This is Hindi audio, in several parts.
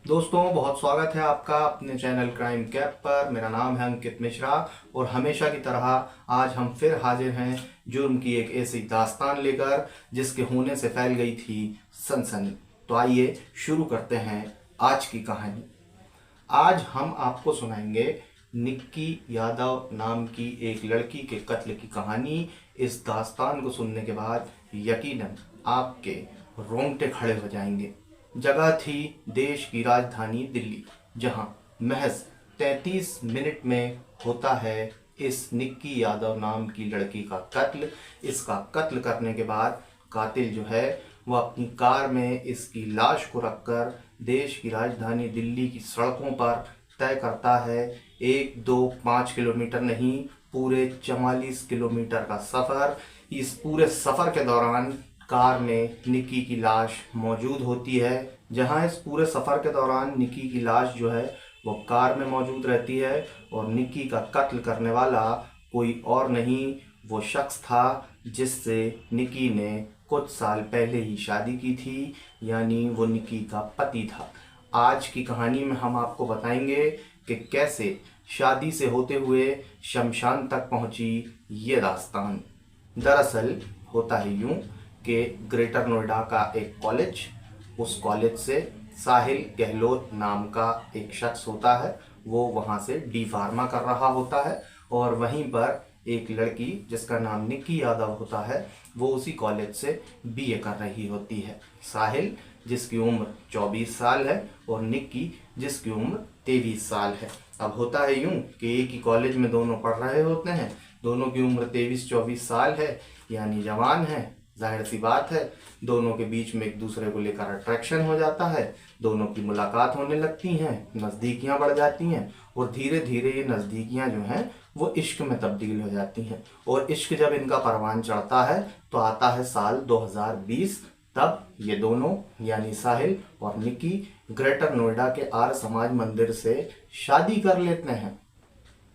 दोस्तों, बहुत स्वागत है आपका अपने चैनल क्राइम कैप पर। मेरा नाम है अंकित मिश्रा और हमेशा की तरह आज हम फिर हाजिर हैं जुर्म की एक ऐसी दास्तान लेकर जिसके होने से फैल गई थी सनसनी। तो आइए शुरू करते हैं आज की कहानी। आज हम आपको सुनाएंगे निक्की यादव नाम की एक लड़की के कत्ल की कहानी। इस दास्तान को सुनने के बाद यकीनन आपके रोंगटे खड़े हो जाएंगे। जगह थी देश की राजधानी दिल्ली, जहां महज 33 मिनट में होता है इस निक्की यादव नाम की लड़की का कत्ल। इसका कत्ल करने के बाद कातिल जो है वो अपनी कार में इसकी लाश को रखकर देश की राजधानी दिल्ली की सड़कों पर तय करता है 1, 2, 5 किलोमीटर नहीं, पूरे 44 किलोमीटर का सफ़र। इस पूरे सफ़र के दौरान कार में निक्की की लाश मौजूद होती है। जहां इस पूरे सफ़र के दौरान निक्की की लाश जो है वो कार में मौजूद रहती है और निक्की का कत्ल करने वाला कोई और नहीं, वो शख्स था जिससे निक्की ने कुछ साल पहले ही शादी की थी, यानी वो निक्की का पति था। आज की कहानी में हम आपको बताएंगे कि कैसे शादी से होते हुए शमशान तक पहुंची ये दास्तान। दरअसल होता है यूं कि ग्रेटर नोएडा का एक कॉलेज, उस कॉलेज से साहिल गहलोत नाम का एक शख्स होता है, वो वहाँ से डी फार्मा कर रहा होता है और वहीं पर एक लड़की जिसका नाम निक्की यादव होता है वो उसी कॉलेज से बीए कर रही होती है। साहिल जिसकी उम्र 24 साल है और निक्की जिसकी उम्र 23 साल है। अब होता है यूं कि एक ही कॉलेज में दोनों पढ़ रहे होते हैं, दोनों की उम्र 23-24 साल है, यानी जवान है। जाहिर सी बात है दोनों के बीच में एक दूसरे को लेकर अट्रैक्शन हो जाता है, दोनों की मुलाकात होने लगती हैं, नज़दीकियां बढ़ जाती हैं और धीरे धीरे ये नज़दीकियां जो हैं वो इश्क में तब्दील हो जाती हैं। और इश्क जब इनका परवान चढ़ता है तो आता है साल 2020। तब ये दोनों यानी साहिल और निक्की ग्रेटर नोएडा के आर्य समाज मंदिर से शादी कर लेते हैं।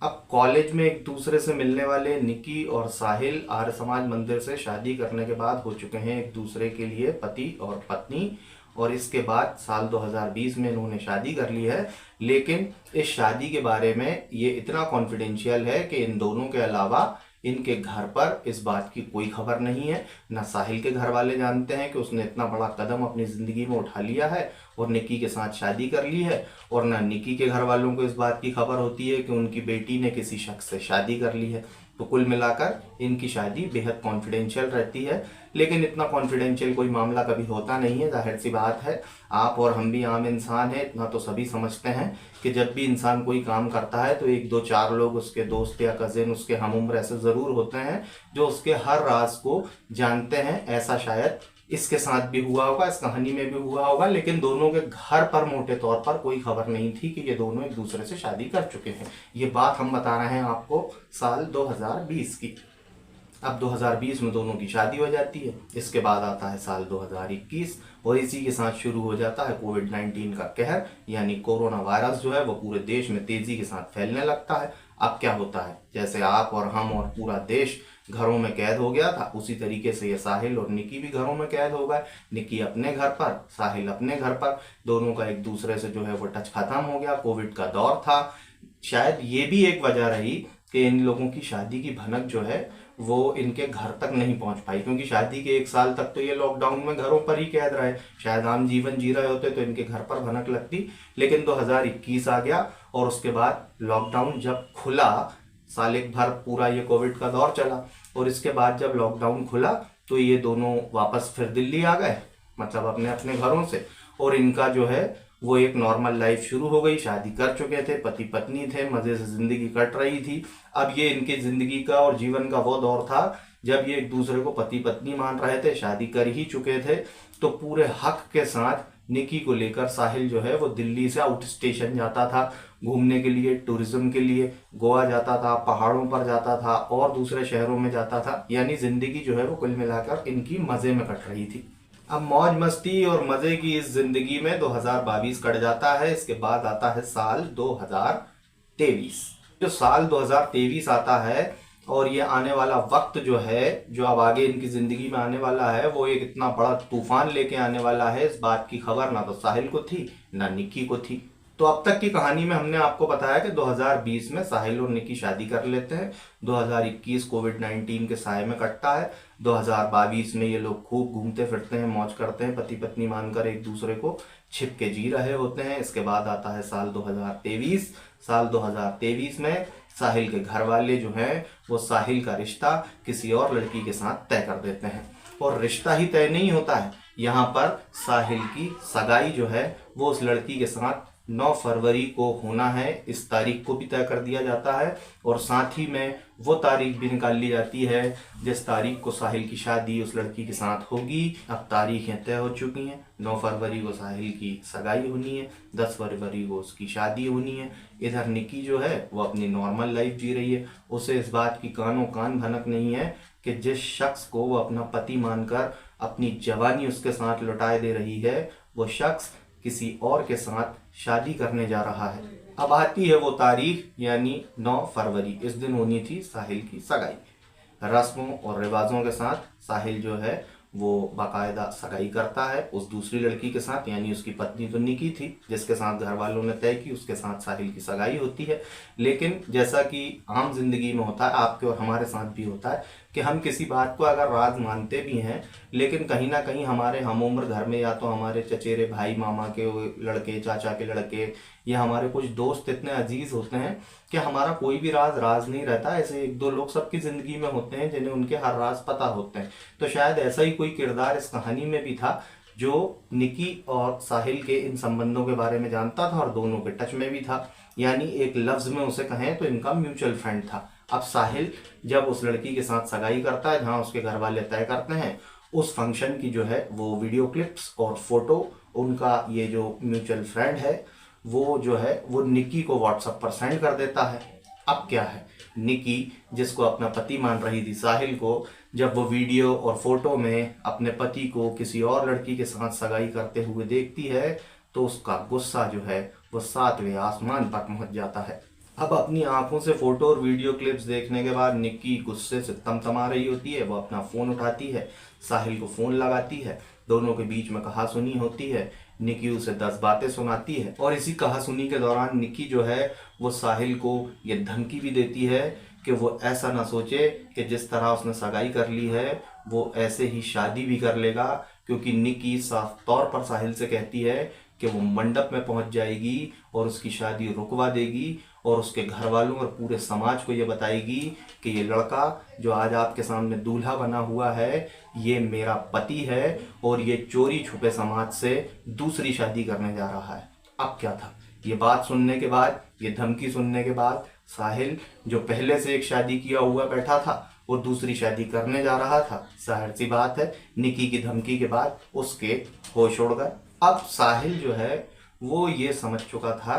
अब कॉलेज में एक दूसरे से मिलने वाले निक्की और साहिल आर्य समाज मंदिर से शादी करने के बाद हो चुके हैं एक दूसरे के लिए पति और पत्नी, और इसके बाद साल 2020 में इन्होंने शादी कर ली है। लेकिन इस शादी के बारे में ये इतना कॉन्फिडेंशियल है कि इन दोनों के अलावा इनके घर पर इस बात की कोई खबर नहीं है। ना साहिल के घर वाले जानते हैं कि उसने इतना बड़ा कदम अपनी ज़िंदगी में उठा लिया है और निक्की के साथ शादी कर ली है, और ना निक्की के घर वालों को इस बात की खबर होती है कि उनकी बेटी ने किसी शख्स से शादी कर ली है। तो कुल मिलाकर इनकी शादी बेहद कॉन्फिडेंशियल रहती है। लेकिन इतना कॉन्फिडेंशियल कोई मामला कभी होता नहीं है। जाहिर सी बात है आप और हम भी आम इंसान हैं, इतना तो सभी समझते हैं कि जब भी इंसान कोई काम करता है तो 1, 2, 4 लोग, उसके दोस्त या कजिन, उसके हम उम्र ऐसे ज़रूर होते हैं जो उसके हर राज को जानते हैं। ऐसा शायद इसके साथ भी हुआ होगा, इस कहानी में भी हुआ होगा। लेकिन दोनों के घर पर मोटे तौर पर कोई खबर नहीं थी कि ये दोनों एक दूसरे से शादी कर चुके हैं। ये बात हम बता रहे हैं आपको साल 2020 की। अब 2020 में दोनों की शादी हो जाती है। इसके बाद आता है साल 2021 और इसी के साथ शुरू हो जाता है कोविड-19 का कहर, यानी कोरोना वायरस जो है वो पूरे देश में तेजी के साथ फैलने लगता है। अब क्या होता है, जैसे आप और हम और पूरा देश घरों में कैद हो गया था, उसी तरीके से ये साहिल और निक्की भी घरों में कैद हो गए। निक्की अपने घर पर, साहिल अपने घर पर। दोनों का एक दूसरे से जो है वो टच खत्म हो गया। कोविड का दौर था, शायद ये भी एक वजह रही कि इन लोगों की शादी की भनक जो है वो इनके घर तक नहीं पहुंच पाई, क्योंकि शादी के 1 साल तक तो ये लॉकडाउन में घरों पर ही कैद रहे। शायद आम जीवन जी रहे होते तो इनके घर पर भनक लगती। लेकिन 2021 आ गया और उसके बाद लॉकडाउन जब खुला, साल एक भर पूरा ये कोविड का दौर चला, और इसके बाद जब लॉकडाउन खुला तो ये दोनों वापस फिर दिल्ली आ गए, मतलब अपने अपने घरों से। और इनका जो है वो एक नॉर्मल लाइफ शुरू हो गई। शादी कर चुके थे, पति पत्नी थे, मज़े से ज़िंदगी कट रही थी। अब ये इनकी ज़िंदगी का और जीवन का वो दौर था जब ये एक दूसरे को पति पत्नी मान रहे थे, शादी कर ही चुके थे। तो पूरे हक के साथ निक्की को लेकर साहिल जो है वो दिल्ली से आउट स्टेशन जाता था घूमने के लिए, टूरिज्म के लिए। गोवा जाता था, पहाड़ों पर जाता था और दूसरे शहरों में जाता था। यानी ज़िंदगी जो है वो कुल मिलाकर इनकी मज़े में कट रही थी। अब मौज मस्ती और मज़े की इस ज़िंदगी में 2022 कट जाता है। इसके बाद आता है साल 2023। जो साल 2023 आता है और ये आने वाला वक्त जो है, जो अब आगे इनकी ज़िंदगी में आने वाला है, वो एक इतना बड़ा तूफान लेके आने वाला है। इस बात की खबर ना तो साहिल को थी ना निक्की को थी। तो अब तक की कहानी में हमने आपको बताया कि 2020 में साहिल और निक्की शादी कर लेते हैं। 2021 कोविड-19 के साए में कटता है। 2022 में ये लोग खूब घूमते फिरते हैं, मौज करते हैं, पति पत्नी मानकर एक दूसरे को छिप के जी रहे होते हैं। इसके बाद आता है साल 2023। साल 2023 में साहिल के घर वाले जो हैं वो साहिल का रिश्ता किसी और लड़की के साथ तय कर देते हैं। और रिश्ता ही तय नहीं होता है, यहाँ पर साहिल की सगाई जो है वो उस लड़की के साथ 9 फरवरी को होना है। इस तारीख को भी तय कर दिया जाता है और साथ ही में वो तारीख भी निकाल ली जाती है जिस तारीख को साहिल की शादी उस लड़की के साथ होगी। अब तारीखें तय हो चुकी हैं। 9 फरवरी को साहिल की सगाई होनी है, 10 फरवरी को उसकी शादी होनी है। इधर निक्की जो है वो अपनी नॉर्मल लाइफ जी रही है। उसे इस बात की कानों कान भनक नहीं है कि जिस शख्स को वो अपना पति मानकर अपनी जवानी उसके साथ लुटाए दे रही है, वो शख्स किसी और के साथ शादी करने जा रहा है। अब आती है वो तारीख, यानी 9 फरवरी। इस दिन होनी थी साहिल की सगाई। रस्मों और रिवाजों के साथ साहिल जो है वो बाकायदा सगाई करता है उस दूसरी लड़की के साथ, यानी उसकी पत्नी तो निकी थी जिसके साथ घर वालों ने तय की, उसके साथ साहिल की सगाई होती है। लेकिन जैसा कि आम जिंदगी में होता है, आपके और हमारे साथ भी होता है कि हम किसी बात को अगर राज मानते भी हैं, लेकिन कहीं ना कहीं हमारे हम उम्र घर में या तो हमारे चचेरे भाई मामा के लड़के, चाचा के लड़के या हमारे कुछ दोस्त इतने अजीज होते हैं कि हमारा कोई भी राज राज नहीं रहता। ऐसे एक दो लोग सबकी जिंदगी में होते हैं जिन्हें उनके हर राज पता होते हैं। तो शायद ऐसा ही कोई किरदार इस कहानी में भी था जो निकी और साहिल के इन संबंधों के बारे में जानता था और दोनों के टच में भी था। यानी एक लफ्ज में उसे कहें तो इनका म्यूचुअल फ्रेंड था। अब साहिल जब उस लड़की के साथ सगाई करता है जहां उसके घर वाले तय करते हैं, उस फंक्शन की जो है वो वीडियो क्लिप्स और फोटो उनका ये जो म्यूचुअल फ्रेंड है वो जो है वो निक्की को व्हाट्सएप पर सेंड कर देता है। अब क्या है, निक्की जिसको अपना पति मान रही थी साहिल को, जब वो वीडियो और फोटो में अपने पति को किसी और लड़की के साथ सगाई करते हुए देखती है तो उसका गुस्सा जो है वो 7वें आसमान पर पहुंच जाता है। अब अपनी आंखों से फोटो और वीडियो क्लिप्स देखने के बाद निक्की गुस्से से तमतमा रही होती है। वो अपना फोन उठाती है, साहिल को फोन लगाती है, दोनों के बीच में कहासुनी होती है। निक्की उसे 10 बातें सुनाती है और इसी कहासुनी के दौरान निक्की जो है वो साहिल को ये धमकी भी देती है कि वो ऐसा ना सोचे कि जिस तरह उसने सगाई कर ली है वो ऐसे ही शादी भी कर लेगा, क्योंकि निक्की साफ तौर पर साहिल से कहती है कि वो मंडप में पहुंच जाएगी और उसकी शादी रुकवा देगी और उसके घर वालों और पूरे समाज को ये बताएगी कि ये लड़का जो आज आपके सामने दूल्हा बना हुआ है ये मेरा पति है और ये चोरी छुपे समाज से दूसरी शादी करने जा रहा है। अब क्या था, ये बात सुनने के बाद, ये धमकी सुनने के बाद साहिल जो पहले से एक शादी किया हुआ बैठा था वो दूसरी शादी करने जा रहा था। जाहिर सी बात है निक्की की धमकी के बाद उसके होश उड़ गए। अब साहिल जो है वो ये समझ चुका था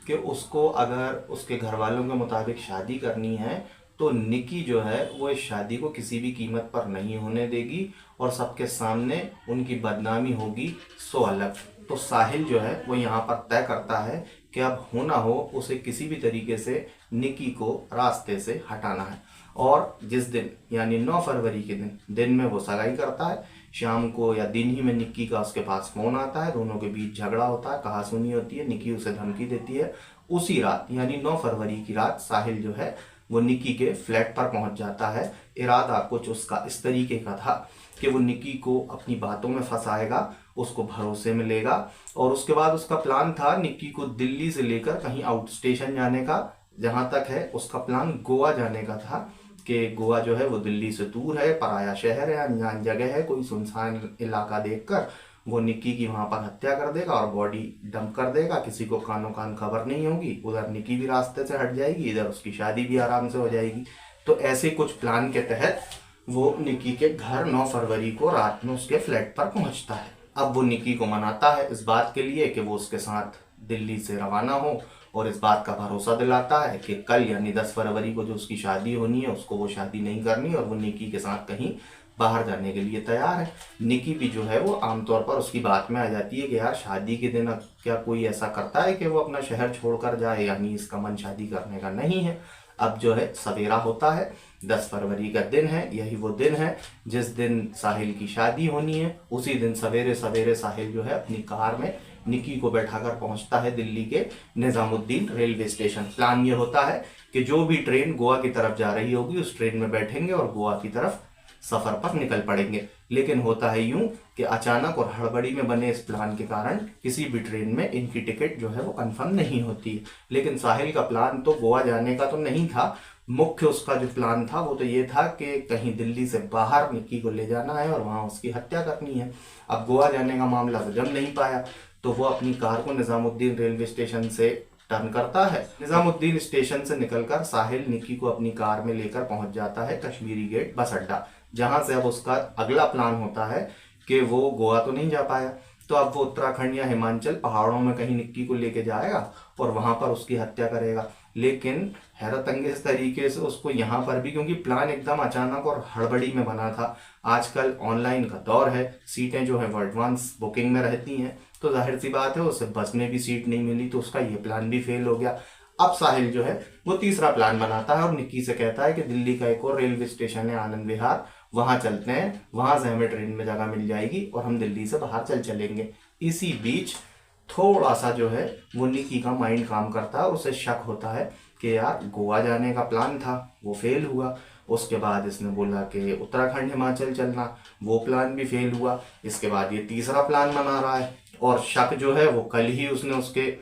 कि उसको अगर उसके घर वालों के मुताबिक शादी करनी है तो निक्की जो है वो इस शादी को किसी भी कीमत पर नहीं होने देगी और सबके सामने उनकी बदनामी होगी सो अलग। तो साहिल जो है वो यहाँ पर तय करता है कि अब हो ना हो उसे किसी भी तरीके से निक्की को रास्ते से हटाना है। और जिस दिन यानी 9 फरवरी के दिन में वो सगाई करता है, शाम को या दिन ही में निक्की का उसके पास फोन आता है, दोनों के बीच झगड़ा होता है, कहासुनी होती है, निक्की उसे धमकी देती है। उसी रात यानी 9 फरवरी की रात साहिल जो है वो निक्की के फ्लैट पर पहुंच जाता है। इरादा कुछ उसका इस तरीके का था कि वो निक्की को अपनी बातों में फंसाएगा, उसको भरोसे में लेगा और उसके बाद उसका प्लान था निक्की को दिल्ली से लेकर कहीं आउट स्टेशन जाने का। जहां तक है उसका प्लान गोवा जाने का था कि गोवा जो है वो दिल्ली से दूर है, पराया शहर है, अनजान जगह है, कोई सुनसान इलाका देखकर वो निक्की की वहां पर हत्या कर देगा और बॉडी डंप कर देगा, किसी को कानों कान खबर नहीं होगी। उधर निक्की भी रास्ते से हट जाएगी, इधर उसकी शादी भी आराम से हो जाएगी। तो ऐसे कुछ प्लान के तहत वो निक्की के घर 9 फरवरी को रात में उसके फ्लैट पर पहुंचता है। अब वो निक्की को मनाता है इस बात के लिए कि वो उसके साथ दिल्ली से रवाना हो और इस बात का भरोसा दिलाता है कि कल यानी 10 फरवरी को जो उसकी शादी होनी है उसको वो शादी नहीं करनी और वो निक्की के साथ कहीं बाहर जाने के लिए तैयार है। निक्की भी जो है वो आमतौर पर उसकी बात में आ जाती है कि यार शादी के दिन क्या कोई ऐसा करता है कि वो अपना शहर छोड़कर जाए, यानी इसका मन शादी करने का नहीं है। अब जो है सवेरा होता है, 10 फरवरी का दिन है। यही वो दिन है जिस दिन साहिल की शादी होनी है। उसी दिन सवेरे सवेरे साहिल जो है अपनी कार में निकी को बैठाकर पहुंचता है दिल्ली के निजामुद्दीन रेलवे स्टेशन। प्लान ये होता है कि जो भी ट्रेन गोवा की तरफ जा रही होगी उस ट्रेन में बैठेंगे और गोवा की तरफ सफर पर निकल पड़ेंगे। लेकिन होता है यूं कि अचानक और हड़बड़ी में बने इस प्लान के कारण किसी भी ट्रेन में इनकी टिकट जो है वो कंफर्म नहीं होती। लेकिन साहिल का प्लान तो गोवा जाने का तो नहीं था। मुख्य उसका जो प्लान था वो तो ये था कि कहीं दिल्ली से बाहर निक्की को ले जाना है और वहां उसकी हत्या करनी है। अब गोवा जाने का मामला तो जम नहीं पाया, तो वो अपनी कार को निजामुद्दीन रेलवे स्टेशन से टर्न करता है। निजामुद्दीन स्टेशन से निकलकर साहिल निक्की को अपनी कार में लेकर पहुंच जाता है कश्मीरी गेट बस अड्डा, जहां से अब उसका अगला प्लान होता है कि वो गोवा तो नहीं जा पाया, तो अब वो उत्तराखंड या हिमाचल पहाड़ों में कहीं निक्की को लेके जाएगा और वहां पर उसकी हत्या करेगा। लेकिन हैरत अंगेज तरीके से उसको यहाँ पर भी, क्योंकि प्लान एकदम अचानक और हड़बड़ी में बना था, आजकल ऑनलाइन का दौर है, सीटें जो है वो एडवांस बुकिंग में रहती हैं, तो जाहिर सी बात है उसे बस में भी सीट नहीं मिली, तो उसका ये प्लान भी फेल हो गया। अब साहिल जो है वो तीसरा प्लान बनाता है और निक्की से कहता है कि दिल्ली का एक और रेलवे स्टेशन है आनंद विहार, वहां चलते हैं, वहां से हमें ट्रेन में जगह मिल जाएगी और हम दिल्ली से बाहर चलेंगे। इसी बीच थोड़ा सा जो है वो निक्की का माइंड काम करता है, उसे शक होता है कि यार गोवा जाने का प्लान था वो फेल हुआ। उसके बाद इसने बोला कि उत्तराखंड हिमाचल चलना, वो प्लान भी फेल हुआ। इसके बाद ये तीसरा प्लान बना रहा है और शक जो है वो कल ही उसने उसके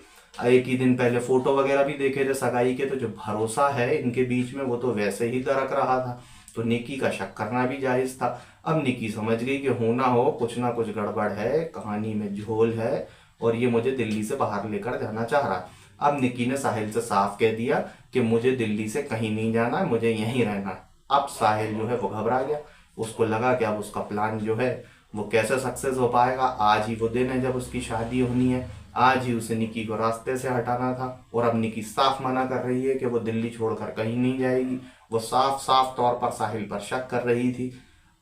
एक ही दिन पहले फोटो वगैरह भी देखे थे सगाई के, तो जो भरोसा है इनके बीच में वो तो वैसे ही दरक रहा था, तो निक्की का शक करना भी जायज था। अब निक्की समझ गई कि हो ना कुछ गड़बड़ है, कहानी में झोल है और ये मुझे दिल्ली से बाहर लेकर जाना चाह रहा है। अब निक्की ने साहिल से साफ कह दिया कि मुझे दिल्ली से कहीं नहीं जाना है, मुझे यहीं रहना है। अब साहिल जो है वो घबरा गया, उसको लगा कि अब उसका प्लान जो है वो कैसे सक्सेस हो पाएगा। आज ही वो दिन है जब उसकी शादी होनी है, आज ही उसे निक्की को रास्ते से हटाना था और अब निक्की साफ मना कर रही है कि वो दिल्ली छोड़कर कहीं नहीं जाएगी। वो साफ साफ तौर पर साहिल पर शक कर रही थी।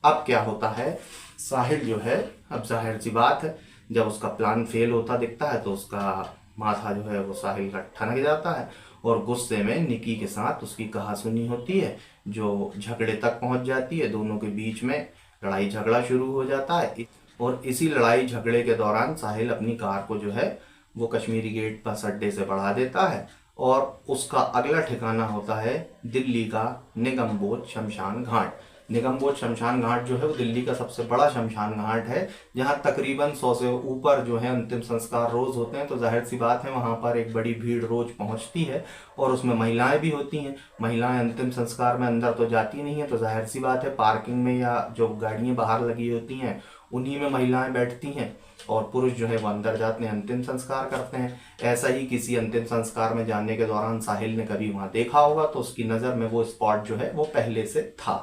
अब क्या होता है, साहिल जो है, अब जाहिर सी बात है जब उसका प्लान फेल होता दिखता है तो उसका माथा जो है वो साहिल का ठनक जाता है और गुस्से में निक्की के साथ उसकी कहासुनी होती है, जो झगड़े तक पहुंच जाती है। दोनों के बीच में लड़ाई झगड़ा शुरू हो जाता है और इसी लड़ाई झगड़े के दौरान साहिल अपनी कार को जो है वो कश्मीरी गेट बस अड्डे से बढ़ा देता है और उसका अगला ठिकाना होता है दिल्ली का निगमबोध शमशान घाट। निगमबोध शमशान घाट जो है वो दिल्ली का सबसे बड़ा शमशान घाट है, जहां तकरीबन 100 से ऊपर जो है अंतिम संस्कार रोज होते हैं, तो जाहिर सी बात है वहां पर एक बड़ी भीड़ रोज पहुंचती है और उसमें महिलाएं भी होती हैं। महिलाएं अंतिम संस्कार में अंदर तो जाती नहीं है, तो जाहिर सी बात है पार्किंग में या जो गाड़ियां बाहर लगी होती हैं उन्हीं में महिलाएं बैठती हैं और पुरुष जो है वो अंदर जाते हैं, अंतिम संस्कार करते हैं। ऐसा ही किसी अंतिम संस्कार में जाने के दौरान साहिल ने कभी वहां देखा होगा, तो उसकी नजर में वो स्पॉट जो है वो पहले से था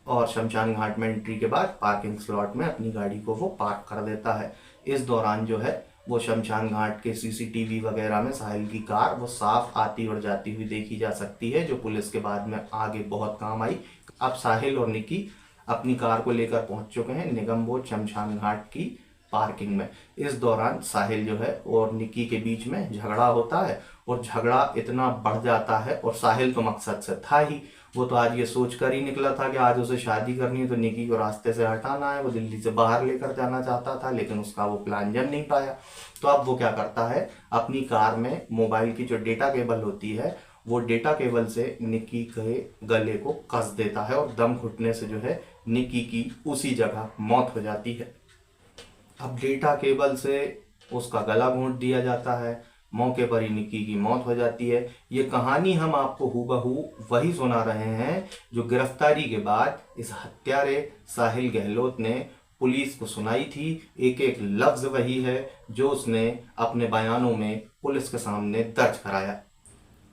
और शमशान घाट में एंट्री के बाद पार्किंग स्लॉट में अपनी गाड़ी को वो पार्क कर देता है। इस दौरान जो है वो शमशान घाट के सीसीटीवी वगैरह में साहिल की कार वो साफ आती और जाती हुई देखी जा सकती है, जो पुलिस के बाद में आगे बहुत काम आई। अब साहिल और निक्की अपनी कार को लेकर पहुंच चुके हैं निगमबोध शमशान घाट की पार्किंग में। इस दौरान साहिल जो है और निक्की के बीच में झगड़ा होता है और झगड़ा इतना बढ़ जाता है और साहिल तो मकसद से था ही, वो तो आज ये सोच कर ही निकला था कि आज उसे शादी करनी है तो निक्की को रास्ते से हटाना है, वो दिल्ली से बाहर लेकर जाना चाहता था, लेकिन उसका वो प्लान जम नहीं पाया। तो अब वो क्या करता है, अपनी कार में मोबाइल की जो डेटा केबल होती है वो डेटा केबल से निक्की के गले को कस देता है और दम घुटने से जो है निक्की की उसी जगह मौत हो जाती है। अब डेटा केबल से उसका गला घोंट दिया जाता है, मौके पर ही निक्की की मौत हो जाती है। ये कहानी हम आपको हूबहू वही सुना रहे हैं जो गिरफ्तारी के बाद इस हत्यारे साहिल गहलोत ने पुलिस को सुनाई थी। एक एक लफ्ज वही है जो उसने अपने बयानों में पुलिस के सामने दर्ज कराया।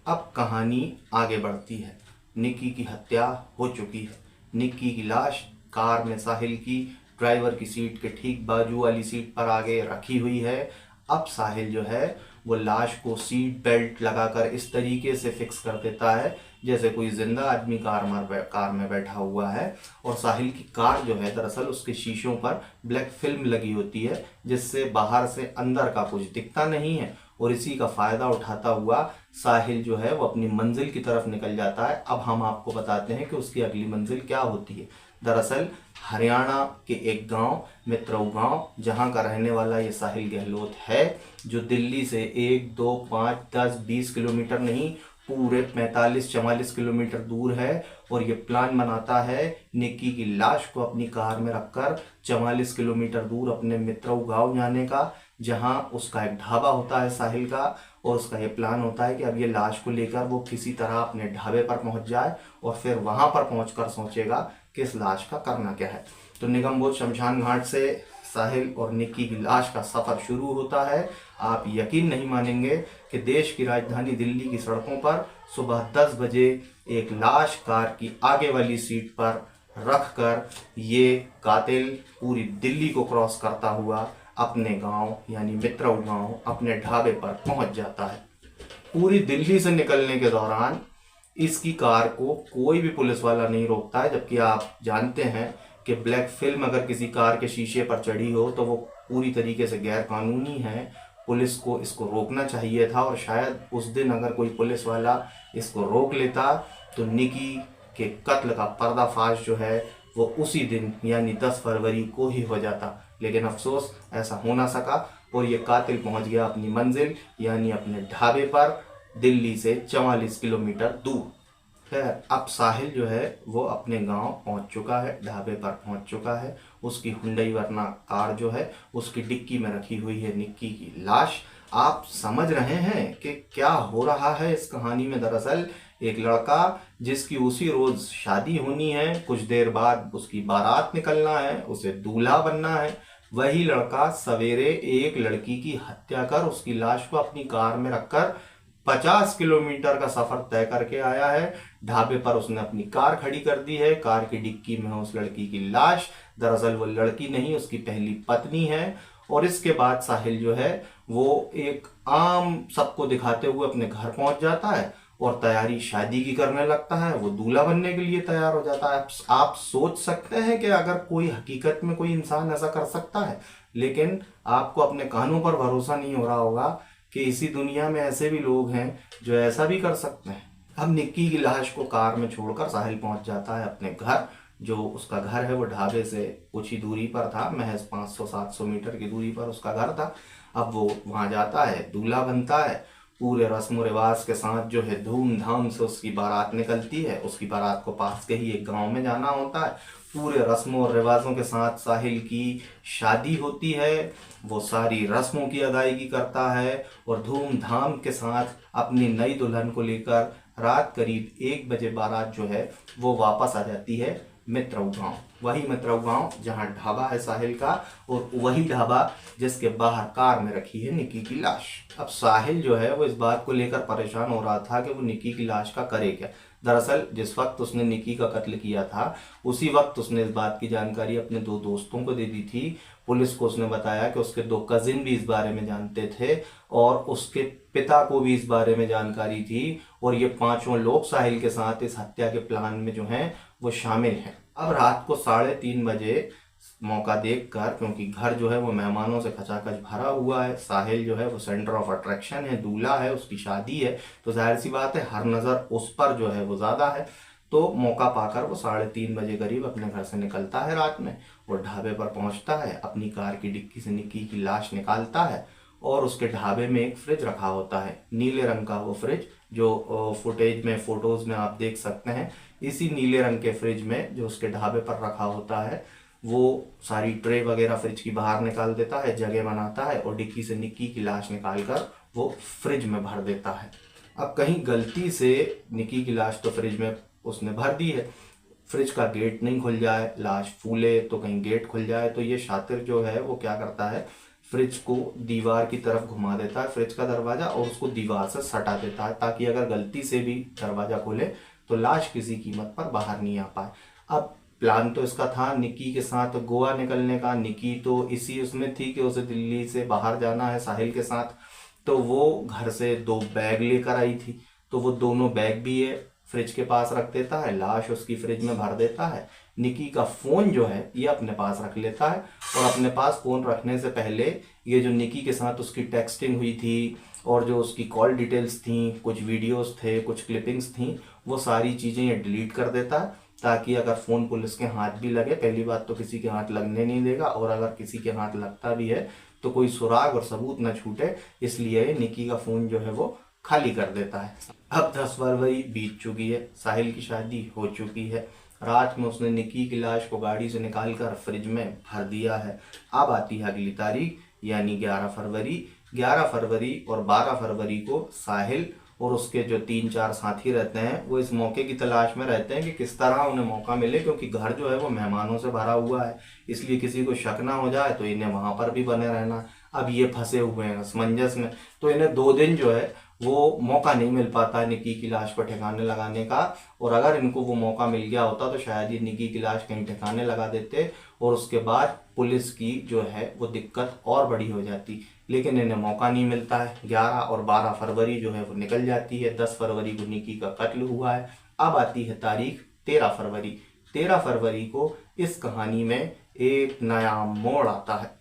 अब कहानी आगे बढ़ती है। निक्की की हत्या हो चुकी है। निक्की की लाश कार में साहिल की ड्राइवर की सीट के ठीक बाजू वाली सीट पर आगे रखी हुई है। अब साहिल जो है वो लाश को सीट बेल्ट लगाकर इस तरीके से फिक्स कर देता है जैसे कोई जिंदा आदमी कार में बैठा हुआ है। और साहिल की कार जो है दरअसल उसके शीशों पर ब्लैक फिल्म लगी होती है जिससे बाहर से अंदर का कुछ दिखता नहीं है और इसी का फायदा उठाता हुआ साहिल जो है वो अपनी मंजिल की तरफ निकल जाता है। अब हम आपको बताते हैं कि उसकी अगली मंजिल क्या होती है। दरअसल हरियाणा के एक गांव मित्रऊ गांव, जहां का रहने वाला ये साहिल गहलोत है, जो दिल्ली से 1, 2, 5, 10, 20 किलोमीटर नहीं, पूरे 45-44 किलोमीटर दूर है। और ये प्लान बनाता है निक्की की लाश को अपनी कार में रखकर 44 किलोमीटर दूर अपने मित्रऊ गांव जाने का, जहां उसका एक ढाबा होता है साहिल का। और उसका ये प्लान होता है कि अब ये लाश को लेकर वो किसी तरह अपने ढाबे पर पहुंच जाए और फिर वहां पर पहुंचकर सोचेगा कि इस लाश का करना क्या है। तो निगमबोध शमशान घाट से साहिल और निक्की की लाश का सफर शुरू होता है। आप यकीन नहीं मानेंगे कि देश की राजधानी दिल्ली की सड़कों पर सुबह 10 बजे एक लाश कार की आगे वाली सीट पर रखकर ये कातिल पूरी दिल्ली को क्रॉस करता हुआ अपने गांव यानी मित्रऊ गांव अपने ढाबे पर पहुंच जाता है। पूरी दिल्ली से निकलने के दौरान इसकी कार को कोई भी पुलिस वाला नहीं रोकता है, जबकि आप जानते हैं कि ब्लैक फिल्म अगर किसी कार के शीशे पर चढ़ी हो तो वो पूरी तरीके से गैर कानूनी है। पुलिस को इसको रोकना चाहिए था और शायद उस दिन अगर कोई पुलिस वाला इसको रोक लेता तो निकी के कत्ल का पर्दाफाश जो है वो उसी दिन यानी 10 फरवरी को ही हो जाता। लेकिन अफसोस ऐसा हो ना सका और ये कातिल पहुंच गया अपनी मंजिल यानी अपने ढाबे पर, दिल्ली से 44 किलोमीटर दूर। खैर अब साहिल जो है वो अपने गांव पहुंच चुका है, ढाबे पर पहुंच चुका है। उसकी हुंडई वरना कार जो है उसकी डिक्की में रखी हुई है निक्की की लाश। आप समझ रहे हैं कि क्या हो रहा है इस कहानी में। दरअसल एक लड़का जिसकी उसी रोज शादी होनी है, कुछ देर बाद उसकी बारात निकलना है, उसे दूल्हा बनना है, वही लड़का सवेरे एक लड़की की हत्या कर उसकी लाश को अपनी कार में रखकर 50 किलोमीटर का सफर तय करके आया है। ढाबे पर उसने अपनी कार खड़ी कर दी है, कार की डिक्की में है उस लड़की की लाश। दरअसल वो लड़की नहीं, उसकी पहली पत्नी है। और इसके बाद साहिल जो है वो एक आम सबको दिखाते हुए अपने घर पहुंच जाता है और तैयारी शादी की करने लगता है। वो दूल्हा बनने के लिए तैयार हो जाता है। आप सोच सकते हैं कि अगर कोई हकीकत में कोई इंसान ऐसा कर सकता है, लेकिन आपको अपने कानों पर भरोसा नहीं हो रहा होगा कि इसी दुनिया में ऐसे भी लोग हैं जो ऐसा भी कर सकते हैं। अब निक्की की लाश को कार में छोड़कर साहिल पहुंच जाता है अपने घर। जो उसका घर है वो ढाबे से कुछ ही दूरी पर था, महज 500-700 मीटर की दूरी पर उसका घर था। अब वो वहां जाता है, दूल्हा बनता है, पूरे रस्म रिवाज के साथ जो है धूमधाम से उसकी बारात निकलती है। उसकी बारात को पास के ही एक गांव में जाना होता है। पूरे रस्मों और रिवाजों के साथ साहिल की शादी होती है। वो सारी रस्मों की अदायगी करता है और धूमधाम के साथ अपनी नई दुल्हन को लेकर रात करीब 1 बजे बारात जो है वो वापस आ जाती है मित्रऊ गांव। वही मित्रऊ गांव जहां ढाबा है साहिल का, और वही ढाबा जिसके बाहर कार में रखी है निक्की की लाश। अब साहिल जो है वो इस बात को लेकर परेशान हो रहा था कि वो निक्की की लाश का करे क्या। दरअसल जिस वक्त उसने निक्की का कत्ल किया था उसी वक्त उसने इस बात की जानकारी अपने 2 दोस्तों को दे दी थी। पुलिस को उसने बताया कि उसके 2 कजिन भी इस बारे में जानते थे और उसके पिता को भी इस बारे में जानकारी थी, और ये 5 लोग साहिल के साथ इस हत्या के प्लान में जो हैं वो शामिल हैं। अब रात को 3:30 बजे मौका देखकर, क्योंकि घर जो है वो मेहमानों से खचाखच भरा हुआ है, साहिल जो है वो सेंटर ऑफ अट्रैक्शन है, दूल्हा है, उसकी शादी है, तो जाहिर सी बात है हर नज़र उस पर जो है वो ज़्यादा है। तो मौका पाकर वो 3:30 बजे करीब अपने घर से निकलता है रात में और ढाबे पर पहुंचता है। अपनी कार की डिक्की से निक्की की लाश निकालता है और उसके ढाबे में एक फ्रिज रखा होता है, नीले रंग का वो फ्रिज जो फुटेज में फोटोज में आप देख सकते हैं। इसी नीले रंग के फ्रिज में जो उसके ढाबे पर रखा होता है वो सारी ट्रे वगैरह फ्रिज की बाहर निकाल देता है, जगह बनाता है और डिक्की से निक्की की लाश निकालकर वो फ्रिज में भर देता है। अब कहीं गलती से निक्की की लाश तो फ्रिज में उसने भर दी है, फ्रिज का गेट नहीं खुल जाए, लाश फूले तो कहीं गेट खुल जाए, तो ये शातिर जो है वो क्या करता है, फ्रिज को दीवार की तरफ घुमा देता है, फ्रिज का दरवाजा, और उसको दीवार से सटा देता है ताकि अगर गलती से भी दरवाजा खोले तो लाश किसी कीमत पर बाहर नहीं आ पाए। अब प्लान तो इसका था निक्की के साथ गोवा निकलने का। निक्की तो इसी उसमें थी कि उसे दिल्ली से बाहर जाना है साहिल के साथ, तो वो घर से 2 बैग लेकर आई थी, तो वो दोनों बैग भी है फ्रिज के पास रख देता है, लाश उसकी फ्रिज में भर देता है। निक्की का फोन जो है ये अपने पास रख लेता है और अपने पास फोन रखने से पहले ये जो निकी के साथ उसकी टेक्सटिंग हुई थी और जो उसकी कॉल डिटेल्स थी, कुछ वीडियोस थे, कुछ क्लिपिंग्स थी, वो सारी चीज़ें ये डिलीट कर देता है, ताकि अगर फ़ोन पुलिस के हाथ भी लगे, पहली बात तो किसी के हाथ लगने नहीं देगा, और अगर किसी के हाथ लगता भी है तो कोई सुराग और सबूत न छूटे, इसलिए निकी का फ़ोन जो है वो खाली कर देता है। अब 10 फरवरी बीत चुकी है, साहिल की शादी हो चुकी है। रात में उसने निकी की लाश को गाड़ी से निकालकर फ्रिज में भर दिया है। अब आती है अगली तारीख, यानी 11 फरवरी। 11 फरवरी और 12 फरवरी को साहिल और उसके जो 3-4 साथी रहते हैं वो इस मौके की तलाश में रहते हैं कि किस तरह उन्हें मौका मिले, क्योंकि घर जो है वो मेहमानों से भरा हुआ है, इसलिए किसी को शक ना हो जाए तो इन्हें वहां पर भी बने रहना। अब ये फंसे हुए हैं असमंजस में, तो इन्हें 2 दिन जो है वो मौका नहीं मिल पाता निकी की लाश को ठिकाने लगाने का। और अगर इनको वो मौका मिल गया होता तो शायद ये निकी की लाश कहीं ठिकाने लगा देते और उसके बाद पुलिस की जो है वो दिक्कत और बड़ी हो जाती, लेकिन इन्हें मौका नहीं मिलता है। 11 और 12 फरवरी जो है वो निकल जाती है। 10 फरवरी को निकी का कत्ल हुआ है। अब आती है तारीख 13 फरवरी। 13 फरवरी को इस कहानी में एक नया मोड़ आता है।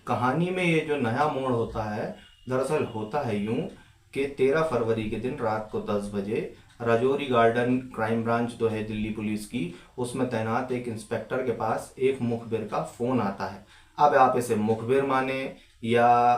कहानी में ये जो नया मोड़ होता है, दरअसल होता है यूं कि 13 फरवरी के दिन रात को 10 बजे राजौरी गार्डन क्राइम ब्रांच जो है दिल्ली पुलिस की, उसमें तैनात एक इंस्पेक्टर के पास एक मुखबिर का फोन आता है। अब आप इसे मुखबिर माने या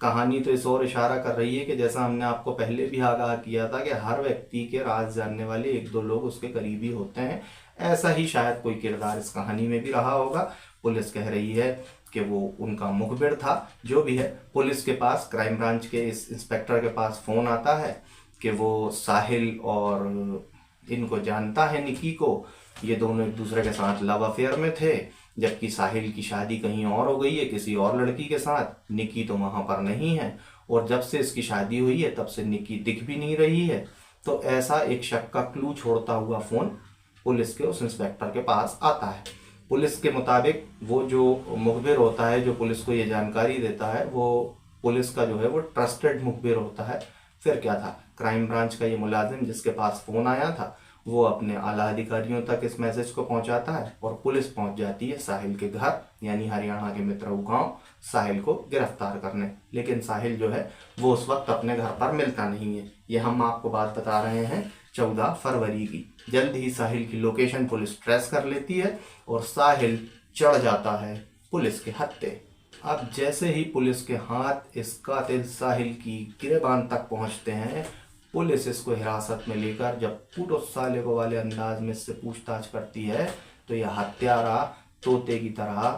कहानी तो इस ओर इशारा कर रही है कि जैसा हमने आपको पहले भी आगाह किया था कि हर व्यक्ति के राज जानने वाले 1-2 लोग उसके करीबी होते हैं, ऐसा ही शायद कोई किरदार इस कहानी में भी रहा होगा। पुलिस कह रही है कि वो उनका मुखबिर था। जो भी है, पुलिस के पास, क्राइम ब्रांच के इस इंस्पेक्टर के पास फोन आता है कि वो साहिल और इनको जानता है, निकी को। ये दोनों एक दूसरे के साथ लव अफेयर में थे, जबकि साहिल की शादी कहीं और हो गई है किसी और लड़की के साथ। निकी तो वहां पर नहीं है, और जब से इसकी शादी हुई है तब से निकी दिख भी नहीं रही है। तो ऐसा एक शक का क्लू छोड़ता हुआ फोन पुलिस के उस इंस्पेक्टर के पास आता है। पुलिस के मुताबिक वो जो मुखबिर होता है, जो पुलिस को ये जानकारी देता है, वो पुलिस का जो है वो ट्रस्टेड मुखबिर होता है। फिर क्या था, क्राइम ब्रांच का ये मुलाजिम जिसके पास फोन आया था वो अपने आला अधिकारियों तक इस मैसेज को पहुंचाता है और पुलिस पहुंच जाती है साहिल के घर, यानी हरियाणा के मित्रऊ गांव, साहिल को गिरफ्तार करने। लेकिन साहिल जो है वो उस वक्त अपने घर पर मिलता नहीं है। ये हम आपको बात बता रहे हैं 14 फरवरी की। जल्द ही साहिल की लोकेशन पुलिस ट्रेस कर लेती है और साहिल चढ़ जाता है पुलिस के हत्थे। अब जैसे ही पुलिस के हाथ इस कातिल साहिल की गिरबान तक पहुंचते हैं, पुलिस इसको हिरासत में लेकर जब पूटो साले को वाले अंदाज में इससे पूछताछ करती है तो यह हत्यारा तोते की तरह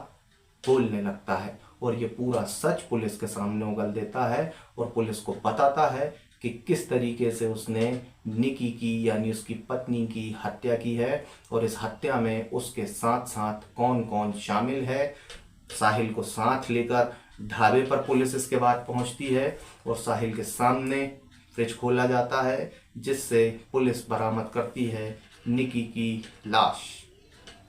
बोलने लगता है और ये पूरा सच पुलिस के सामने उगल देता है और पुलिस को बताता है कि किस तरीके से उसने निकी की, यानी उसकी पत्नी की हत्या की है और इस हत्या में उसके साथ साथ कौन कौन शामिल है। साहिल को साथ लेकर ढाबे पर पुलिस इसके बाद पहुंचती है और साहिल के सामने फ्रिज खोला जाता है, जिससे पुलिस बरामद करती है निकी की लाश।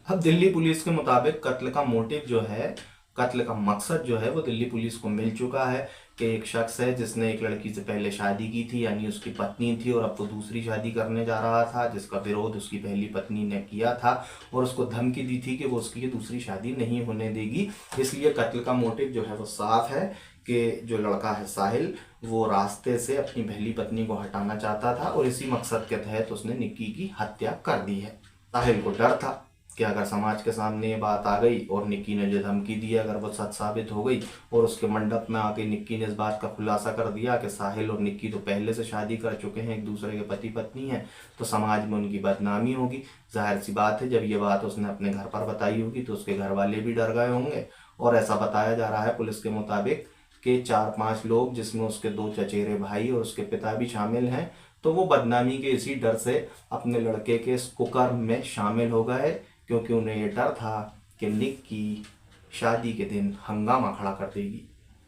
अब दिल्ली पुलिस के मुताबिक कत्ल का मोटिव जो है, कत्ल का मकसद जो है वो दिल्ली पुलिस को मिल चुका है कि एक शख्स है जिसने एक लड़की से पहले शादी की थी, यानी उसकी पत्नी थी, और अब वो दूसरी शादी करने जा रहा था, जिसका विरोध उसकी पहली पत्नी ने किया था और उसको धमकी दी थी कि वो उसकी ये दूसरी शादी नहीं होने देगी। इसलिए कत्ल का मोटिव जो है वो साफ है कि जो लड़का है साहिल, वो रास्ते से अपनी पहली पत्नी को हटाना चाहता था और इसी मकसद के तहत उसने निकी की हत्या कर दी है। साहिल को डर था कि अगर समाज के सामने ये बात आ गई और निक्की ने जो धमकी दी अगर वो सच साबित हो गई और उसके मंडप में आके निक्की ने इस बात का खुलासा कर दिया कि साहिल और निक्की तो पहले से शादी कर चुके हैं, एक दूसरे के पति पत्नी हैं, तो समाज में उनकी बदनामी होगी। जाहिर सी बात है, जब ये बात उसने अपने घर पर बताई होगी तो उसके घर वाले भी डर गए होंगे। और ऐसा बताया जा रहा है पुलिस के मुताबिक कि 4-5 लोग, जिसमें उसके 2 चचेरे भाई और उसके पिता भी शामिल हैं, तो वो बदनामी के इसी डर से अपने लड़के के इस कुकर्म में शामिल हो गए, क्योंकि उन्हें ये डर था कि निक्की शादी के दिन हंगामा खड़ा कर देगी।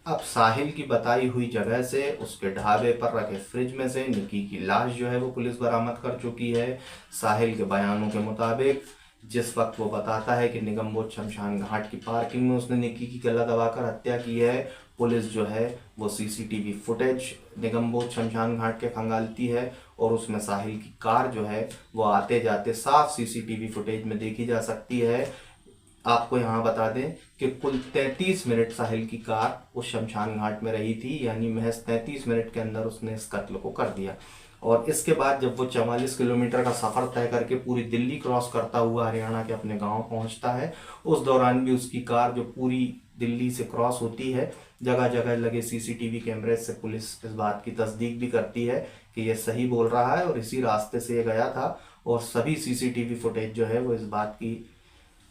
अब साहिल की बताई हुई जगह से, उसके ढाबे पर रखे फ्रिज में से निक्की की लाश जो है वो पुलिस बरामद कर चुकी है। साहिल के बयानों के मुताबिक जिस वक्त वो बताता है कि निगमबोध शमशान घाट की पार्किंग में उसने निक्की की गला दबाकर हत्या की है, पुलिस जो है वो सीसीटीवी फुटेज निगमबोध शमशान घाट के खंगालती है और उसमें साहिल की कार जो है वो आते जाते साफ सीसीटीवी फुटेज में देखी जा सकती है। आपको यहाँ बता दें कि कुल 33 मिनट साहिल की कार उस शमशान घाट में रही थी, यानी महज 33 मिनट के अंदर उसने इस कत्ल को कर दिया। और इसके बाद जब वो 44 किलोमीटर का सफ़र तय करके पूरी दिल्ली क्रॉस करता हुआ हरियाणा के अपने गांव पहुंचता है, उस दौरान भी उसकी कार जो पूरी दिल्ली से क्रॉस होती है, जगह जगह लगे सीसीटीवी कैमरे से पुलिस इस बात की तस्दीक भी करती है कि ये सही बोल रहा है और इसी रास्ते से ये गया था। और सभी सीसीटीवी फुटेज जो है वो इस बात की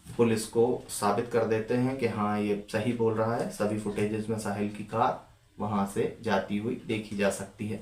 पुलिस को साबित कर देते हैं कि हाँ ये सही बोल रहा है। सभी फुटेजेस में साहिल की कार वहां से जाती हुई देखी जा सकती है।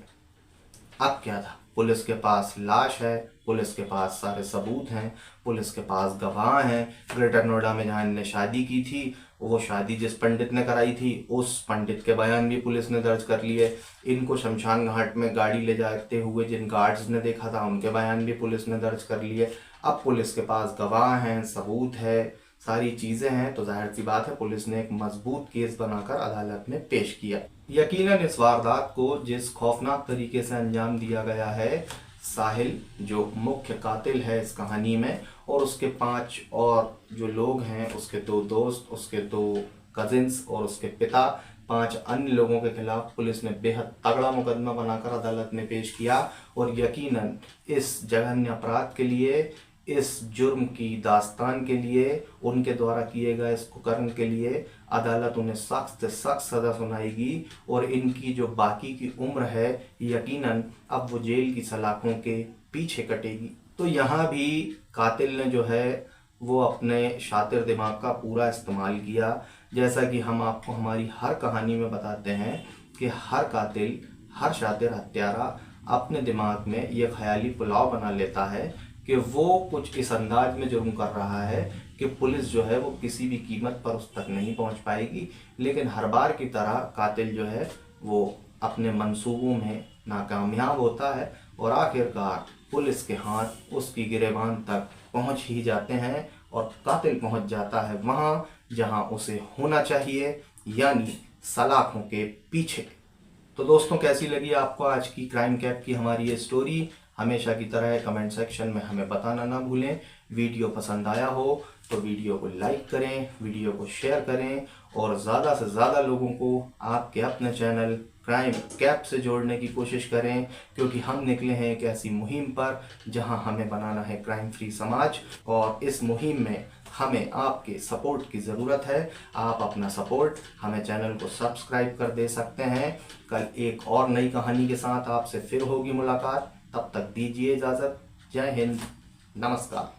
अब क्या था, पुलिस के पास लाश है, पुलिस के पास सारे सबूत हैं, पुलिस के पास गवाह हैं। ग्रेटर नोएडा में जहाँ इनने शादी की थी, वो शादी जिस पंडित ने कराई थी उस पंडित के बयान भी पुलिस ने दर्ज कर लिए। इनको शमशान घाट में गाड़ी ले जाते हुए जिन गार्ड्स ने देखा था उनके बयान भी पुलिस ने दर्ज कर लिए। अब पुलिस के पास गवाह हैं, सबूत है, सारी चीज़ें हैं, तो जाहिर सी बात है पुलिस ने एक मजबूत केस बनाकर अदालत में पेश किया। यकीनन इस वारदात को जिस खौफनाक तरीके से अंजाम दिया गया है, साहिल जो मुख्य कातिल है इस कहानी में, और उसके 5 और जो लोग हैं, उसके 2 दोस्त, उसके 2 कजिन्स और उसके पिता, 5 अन्य लोगों के खिलाफ पुलिस ने बेहद तगड़ा मुकदमा बनाकर अदालत में पेश किया। और यकीनन इस जघन्य अपराध के लिए, इस जुर्म की दास्तान के लिए, उनके द्वारा किए गए इस कुकर्म के लिए अदालत उन्हें सख्त से सख्त सज़ा सुनाएगी। और इनकी जो बाकी की उम्र है यकीनन अब वो जेल की सलाखों के पीछे कटेगी। तो यहाँ भी कातिल ने जो है वो अपने शातिर दिमाग का पूरा इस्तेमाल किया। जैसा कि हम आपको हमारी हर कहानी में बताते हैं कि हर कातिल, हर शातिर हत्यारा अपने दिमाग में ये ख्याली पुलाव बना लेता है कि वो कुछ इस अंदाज में जुर्म कर रहा है कि पुलिस जो है वो किसी भी कीमत पर उस तक नहीं पहुंच पाएगी। लेकिन हर बार की तरह कातिल जो है वो अपने मंसूबों में नाकामयाब होता है और आखिरकार पुलिस के हाथ उसकी गिरेबान तक पहुंच ही जाते हैं और कातिल पहुंच जाता है वहां जहां उसे होना चाहिए, यानी सलाखों के पीछे। तो दोस्तों, कैसी लगी आपको आज की क्राइम कैप की हमारी ये स्टोरी? हमेशा की तरह कमेंट सेक्शन में हमें बताना ना भूलें। वीडियो पसंद आया हो तो वीडियो को लाइक करें, वीडियो को शेयर करें और ज़्यादा से ज़्यादा लोगों को आपके अपने चैनल क्राइम कैप से जोड़ने की कोशिश करें, क्योंकि हम निकले हैं एक ऐसी मुहिम पर जहां हमें बनाना है क्राइम फ्री समाज। और इस मुहिम में हमें आपके सपोर्ट की ज़रूरत है। आप अपना सपोर्ट हमें चैनल को सब्सक्राइब कर दे सकते हैं। कल एक और नई कहानी के साथ आपसे फिर होगी मुलाकात। तब तक दीजिए इजाज़त। जय हिंद, नमस्कार।